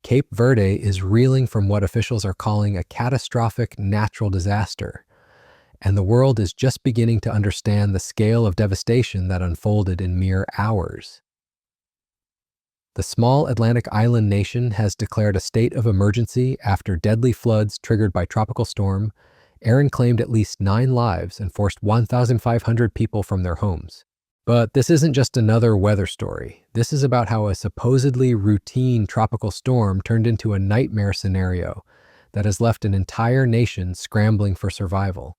Cape Verde is reeling from what officials are calling a catastrophic natural disaster, and the world is just beginning to understand the scale of devastation that unfolded in mere hours. The small Atlantic island nation has declared a state of emergency after deadly floods triggered by Tropical Storm Erin claimed at least 9 lives and forced 1,500 people from their homes. But this isn't just another weather story. This is about how a supposedly routine tropical storm turned into a nightmare scenario that has left an entire nation scrambling for survival.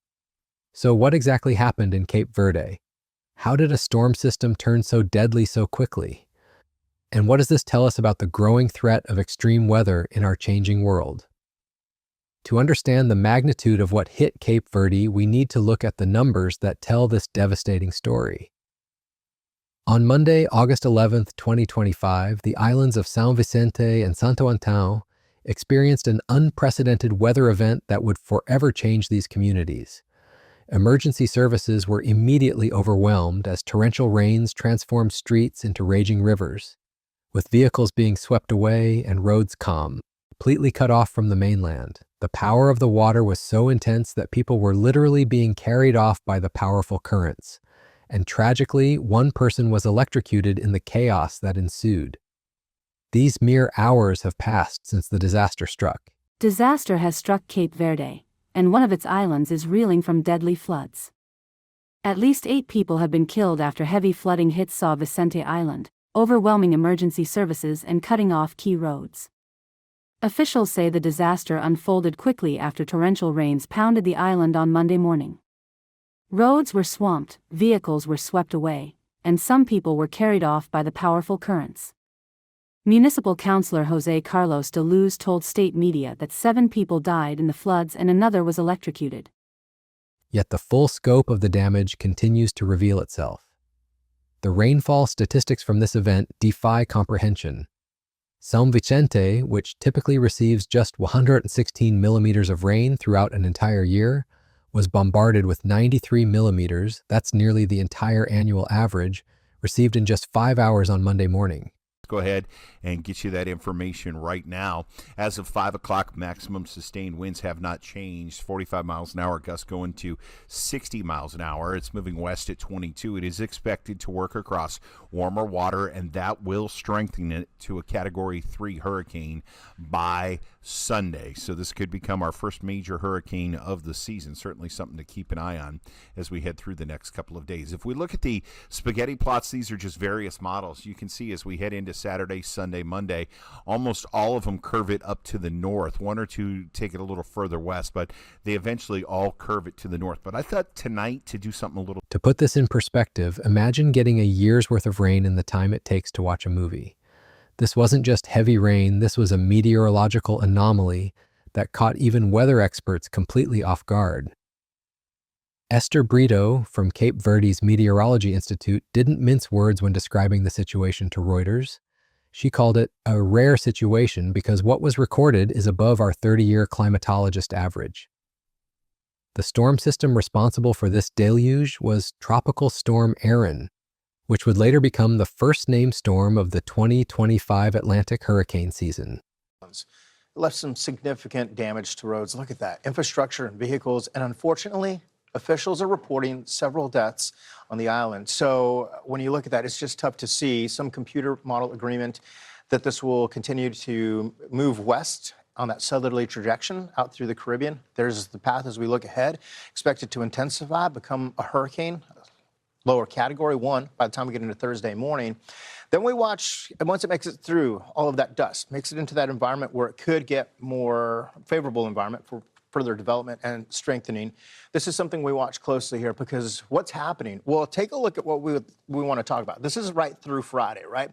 So what exactly happened in Cape Verde? How did a storm system turn so deadly so quickly? And what does this tell us about the growing threat of extreme weather in our changing world? To understand the magnitude of what hit Cape Verde, we need to look at the numbers that tell this devastating story. On Monday, August 11, 2025, the islands of São Vicente and Santo Antão experienced an unprecedented weather event that would forever change these communities. Emergency services were immediately overwhelmed as torrential rains transformed streets into raging rivers, with vehicles being swept away and roads completely cut off from the mainland. The power of the water was so intense that people were literally being carried off by the powerful currents. And tragically, one person was electrocuted in the chaos that ensued. These mere hours have passed since the disaster struck. Disaster has struck Cape Verde, and one of its islands is reeling from deadly floods. At least 8 people have been killed after heavy flooding hit São Vicente Island, overwhelming emergency services and cutting off key roads. Officials say the disaster unfolded quickly after torrential rains pounded the island on Monday morning. Roads were swamped, vehicles were swept away, and some people were carried off by the powerful currents. Municipal Councilor José Carlos de Luz told state media that 7 people died in the floods and another was electrocuted. Yet the full scope of the damage continues to reveal itself. The rainfall statistics from this event defy comprehension. São Vicente, which typically receives just 116 millimeters of rain throughout an entire year, was bombarded with 93 millimeters, that's nearly the entire annual average, received in just 5 hours on Monday morning. Go ahead and get you that information right now. As of 5 o'clock, maximum sustained winds have not changed. 45 miles an hour, gusts going to 60 miles an hour. It's moving west at 22. It is expected to work across warmer water, and that will strengthen it to a Category 3 hurricane by Sunday. So this could become our first major hurricane of the season. Certainly something to keep an eye on as we head through the next couple of days. If we look at the spaghetti plots, these are just various models. You can see as we head into Saturday, Sunday, Monday, almost all of them curve it up to the north. 1 or 2 take it a little further west, but they eventually all curve it to the north. But I thought tonight to do something a little... To put this in perspective, imagine getting a year's worth of rain in the time it takes to watch a movie. This wasn't just heavy rain, this was a meteorological anomaly that caught even weather experts completely off guard. Esther Brito from Cape Verde's Meteorology Institute didn't mince words when describing the situation to Reuters. She called it a rare situation because what was recorded is above our 30-year climatologist average. The storm system responsible for this deluge was Tropical Storm Erin, which would later become the first named storm of the 2025 Atlantic hurricane season. It left some significant damage to roads. Look at that. Infrastructure and vehicles, and unfortunately, officials are reporting several deaths on the island. So when you look at that, it's just tough to see. Some computer model agreement that this will continue to move west on that southerly trajectory out through the Caribbean. There's the path as we look ahead. Expected to intensify, become a hurricane, lower Category 1 by the time we get into Thursday morning. Then we watch, and once it makes it through all of that dust, makes it into that environment where it could get more favorable environment for further development and strengthening. This is something we watch closely here because what's happening? Well, take a look at what we want to talk about. This is right through Friday, right?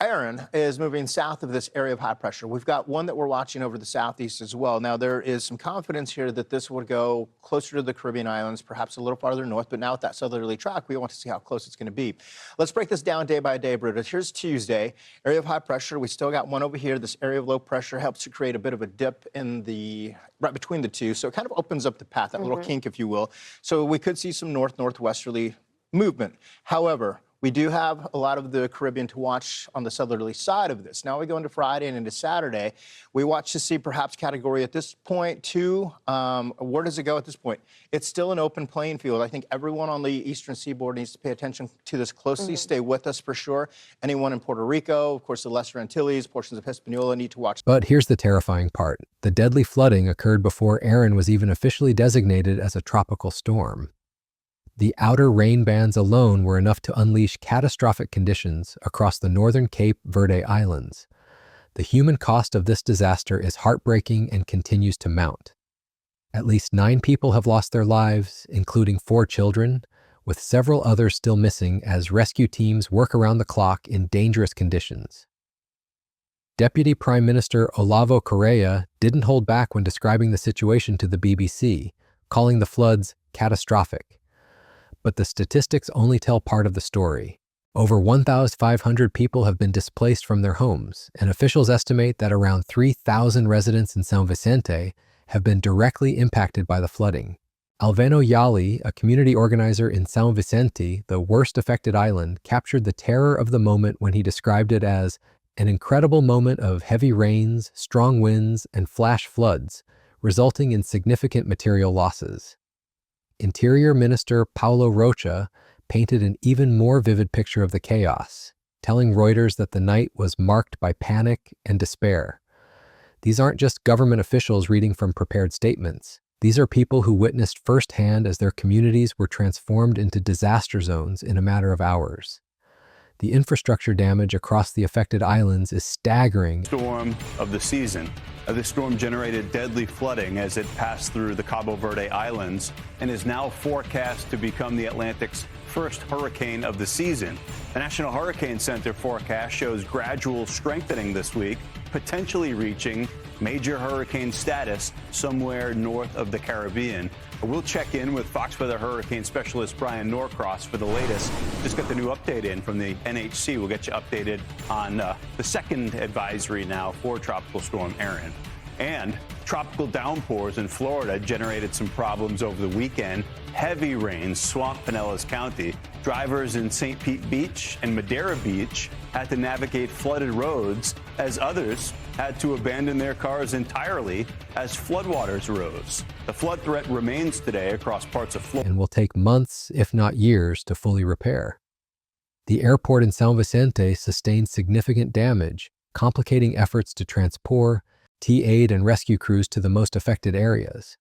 Erin is moving south of this area of high pressure. We've got one that we're watching over the southeast as well. Now, there is some confidence here that this would go closer to the Caribbean islands, perhaps a little farther north, but now with that southerly track, we want to see how close it's going to be. Let's break this down day by day, Brutus. Here's Tuesday, area of high pressure. We still got one over here. This area of low pressure helps to create a bit of a dip in the right between the two, so it kind of opens up the path, that little kink, if you will. So we could see some northwesterly movement. However, We do have a lot of the Caribbean to watch on the southerly side of this. Now we go into Friday and into Saturday. We watch to see perhaps category at this point 2. Where does it go at this point? It's still an open playing field. I think everyone on the eastern seaboard needs to pay attention to this closely. Stay with us for sure. Anyone in Puerto Rico, of course, the Lesser Antilles, portions of Hispaniola need to watch. But here's the terrifying part. The deadly flooding occurred before Erin was even officially designated as a tropical storm. The outer rain bands alone were enough to unleash catastrophic conditions across the northern Cape Verde Islands. The human cost of this disaster is heartbreaking and continues to mount. At least 9 people have lost their lives, including 4 children, with several others still missing as rescue teams work around the clock in dangerous conditions. Deputy Prime Minister Olavo Correa didn't hold back when describing the situation to the BBC, calling the floods catastrophic. But the statistics only tell part of the story. Over 1,500 people have been displaced from their homes, and officials estimate that around 3,000 residents in São Vicente have been directly impacted by the flooding. Alveno Yali, a community organizer in São Vicente, the worst affected island, captured the terror of the moment when he described it as an incredible moment of heavy rains, strong winds, and flash floods, resulting in significant material losses. Interior Minister Paulo Rocha painted an even more vivid picture of the chaos, telling Reuters that the night was marked by panic and despair. These aren't just government officials reading from prepared statements. These are people who witnessed firsthand as their communities were transformed into disaster zones in a matter of hours. The infrastructure damage across the affected islands is staggering. Storm of the season. The storm generated deadly flooding as it passed through the Cabo Verde Islands and is now forecast to become the Atlantic's first hurricane of the season. The National Hurricane Center forecast shows gradual strengthening this week, potentially reaching major hurricane status somewhere north of the Caribbean. We'll check in with Fox Weather hurricane specialist Brian Norcross for the latest. Just got the new update in from the NHC. We'll get you updated on the second advisory now for Tropical Storm Erin. And tropical downpours in Florida generated some problems over the weekend. Heavy rains swamped Pinellas County. Drivers in St. Pete Beach and Madeira Beach had to navigate flooded roads as others had to abandon their cars entirely as floodwaters rose. The flood threat remains today across parts of Florida And will take months, if not years, to fully repair. The airport in São Vicente sustained significant damage, complicating efforts to transport aid and rescue crews to the most affected areas.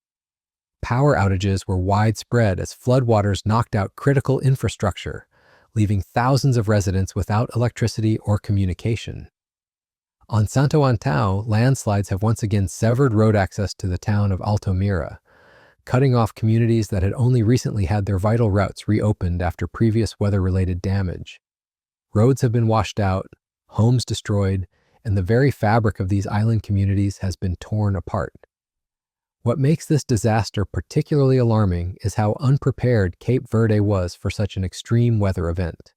Power outages were widespread as floodwaters knocked out critical infrastructure, leaving thousands of residents without electricity or communication. On Santo Antão, landslides have once again severed road access to the town of Altamira, cutting off communities that had only recently had their vital routes reopened after previous weather-related damage. Roads have been washed out, homes destroyed, and the very fabric of these island communities has been torn apart. What makes this disaster particularly alarming is how unprepared Cape Verde was for such an extreme weather event.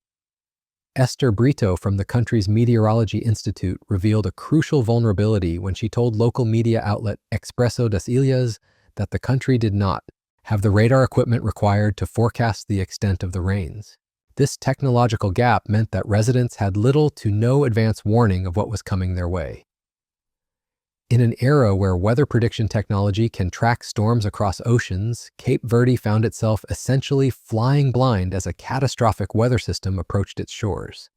Esther Brito from the country's Meteorology Institute revealed a crucial vulnerability when she told local media outlet Expresso das Ilhas that the country did not have the radar equipment required to forecast the extent of the rains. This technological gap meant that residents had little to no advance warning of what was coming their way. In an era where weather prediction technology can track storms across oceans, Cape Verde found itself essentially flying blind as a catastrophic weather system approached its shores.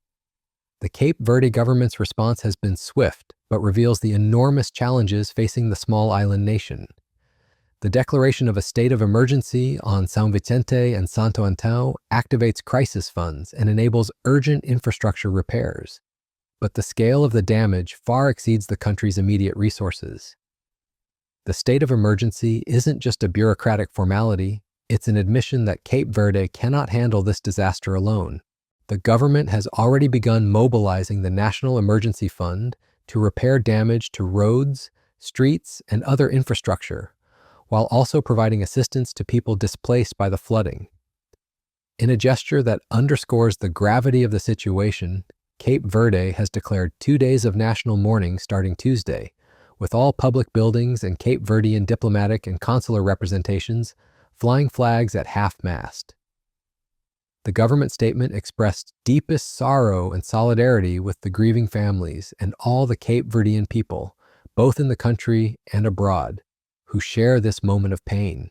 The Cape Verde government's response has been swift, but reveals the enormous challenges facing the small island nation. The declaration of a state of emergency on São Vicente and Santo Antão activates crisis funds and enables urgent infrastructure repairs. But the scale of the damage far exceeds the country's immediate resources. The state of emergency isn't just a bureaucratic formality, it's an admission that Cape Verde cannot handle this disaster alone. The government has already begun mobilizing the National Emergency Fund to repair damage to roads, streets, and other infrastructure, while also providing assistance to people displaced by the flooding. In a gesture that underscores the gravity of the situation, Cape Verde has declared 2 days of national mourning starting Tuesday, with all public buildings and Cape Verdean diplomatic and consular representations flying flags at half-mast. The government statement expressed deepest sorrow and solidarity with the grieving families and all the Cape Verdean people, both in the country and abroad, who share this moment of pain.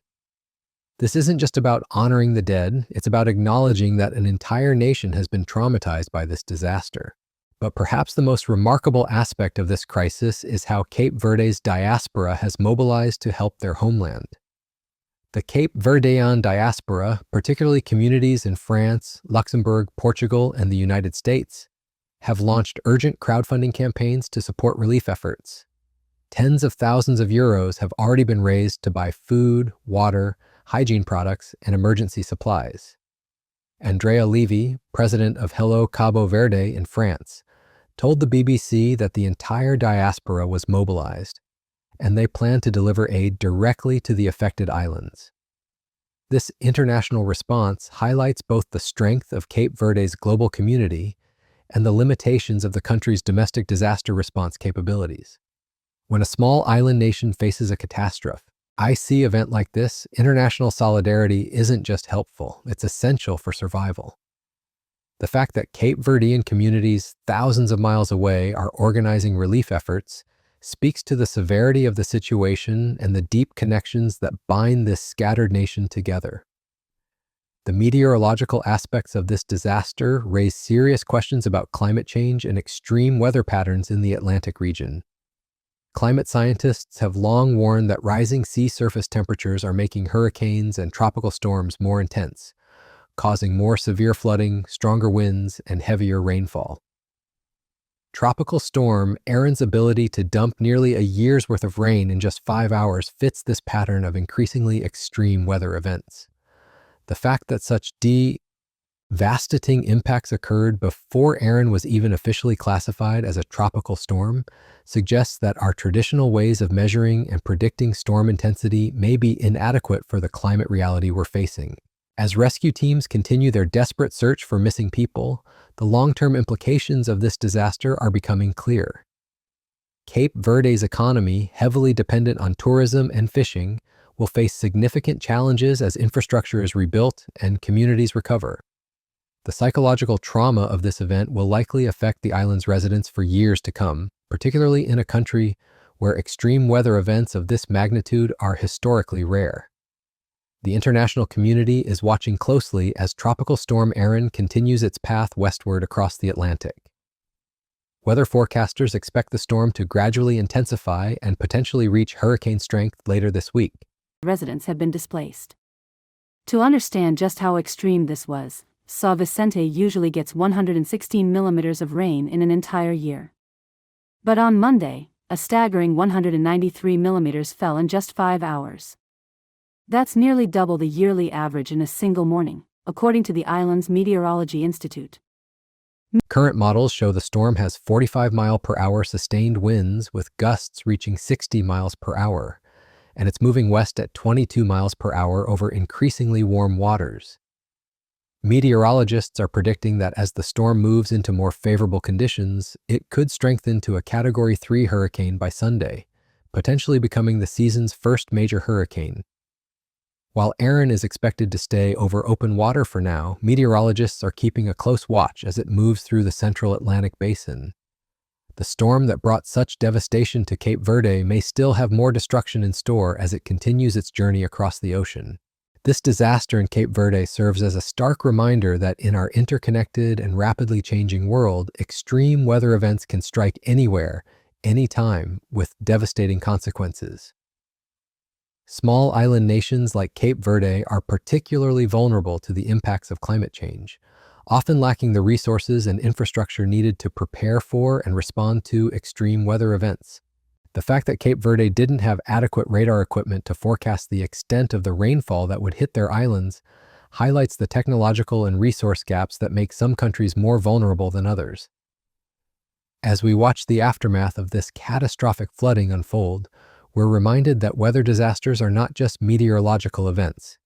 This isn't just about honoring the dead, it's about acknowledging that an entire nation has been traumatized by this disaster. But perhaps the most remarkable aspect of this crisis is how Cape Verde's diaspora has mobilized to help their homeland. The Cape Verdean diaspora, particularly communities in France, Luxembourg, Portugal, and the United States, have launched urgent crowdfunding campaigns to support relief efforts. Tens of thousands of euros have already been raised to buy food, water, hygiene products, and emergency supplies. Andrea Levy, president of Hello Cabo Verde in France, told the BBC that the entire diaspora was mobilized, and they plan to deliver aid directly to the affected islands. This international response highlights both the strength of Cape Verde's global community and the limitations of the country's domestic disaster response capabilities. When a small island nation faces a catastrophe, I see an event like this, international solidarity isn't just helpful, it's essential for survival. The fact that Cape Verdean communities thousands of miles away are organizing relief efforts speaks to the severity of the situation and the deep connections that bind this scattered nation together. The meteorological aspects of this disaster raise serious questions about climate change and extreme weather patterns in the Atlantic region. Climate scientists have long warned that rising sea surface temperatures are making hurricanes and tropical storms more intense, causing more severe flooding, stronger winds, and heavier rainfall. Tropical Storm Erin's ability to dump nearly a year's worth of rain in just 5 hours fits this pattern of increasingly extreme weather events. The fact that such devastating impacts occurred before Erin was even officially classified as a tropical storm suggests that our traditional ways of measuring and predicting storm intensity may be inadequate for the climate reality we're facing. As rescue teams continue their desperate search for missing people, the long-term implications of this disaster are becoming clear. Cape Verde's economy, heavily dependent on tourism and fishing, will face significant challenges as infrastructure is rebuilt and communities recover. The psychological trauma of this event will likely affect the island's residents for years to come, particularly in a country where extreme weather events of this magnitude are historically rare. The international community is watching closely as Tropical Storm Erin continues its path westward across the Atlantic. Weather forecasters expect the storm to gradually intensify and potentially reach hurricane strength later this week. Residents have been displaced. To understand just how extreme this was, São Vicente usually gets 116 millimeters of rain in an entire year. But on Monday, a staggering 193 millimeters fell in just 5 hours. That's nearly double the yearly average in a single morning, according to the island's Meteorology Institute. Current models show the storm has 45-mile-per-hour sustained winds with gusts reaching 60 miles per hour, and it's moving west at 22 miles per hour over increasingly warm waters. Meteorologists are predicting that as the storm moves into more favorable conditions, it could strengthen to a Category 3 hurricane by Sunday, potentially becoming the season's first major hurricane. While Erin is expected to stay over open water for now, meteorologists are keeping a close watch as it moves through the central Atlantic basin. The storm that brought such devastation to Cape Verde may still have more destruction in store as it continues its journey across the ocean. This disaster in Cape Verde serves as a stark reminder that in our interconnected and rapidly changing world, extreme weather events can strike anywhere, anytime, with devastating consequences. Small island nations like Cape Verde are particularly vulnerable to the impacts of climate change, often lacking the resources and infrastructure needed to prepare for and respond to extreme weather events. The fact that Cape Verde didn't have adequate radar equipment to forecast the extent of the rainfall that would hit their islands highlights the technological and resource gaps that make some countries more vulnerable than others. As we watch the aftermath of this catastrophic flooding unfold, we're reminded that weather disasters are not just meteorological events.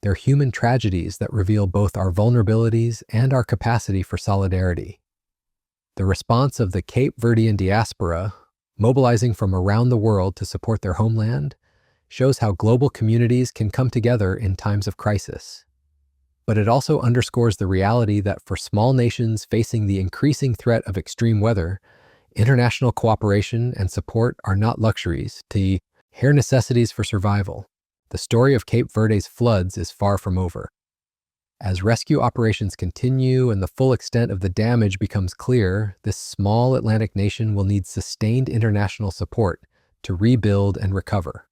They're human tragedies that reveal both our vulnerabilities and our capacity for solidarity. The response of the Cape Verdean diaspora, mobilizing from around the world to support their homeland, shows how global communities can come together in times of crisis. But it also underscores the reality that for small nations facing the increasing threat of extreme weather, international cooperation and support are not luxuries, they're necessities for survival. The story of Cape Verde's floods is far from over. As rescue operations continue and the full extent of the damage becomes clear, this small Atlantic nation will need sustained international support to rebuild and recover.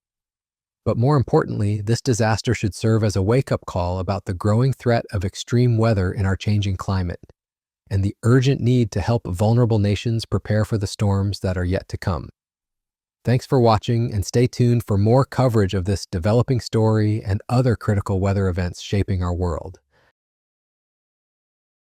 But more importantly, this disaster should serve as a wake-up call about the growing threat of extreme weather in our changing climate and the urgent need to help vulnerable nations prepare for the storms that are yet to come. Thanks for watching, and stay tuned for more coverage of this developing story and other critical weather events shaping our world.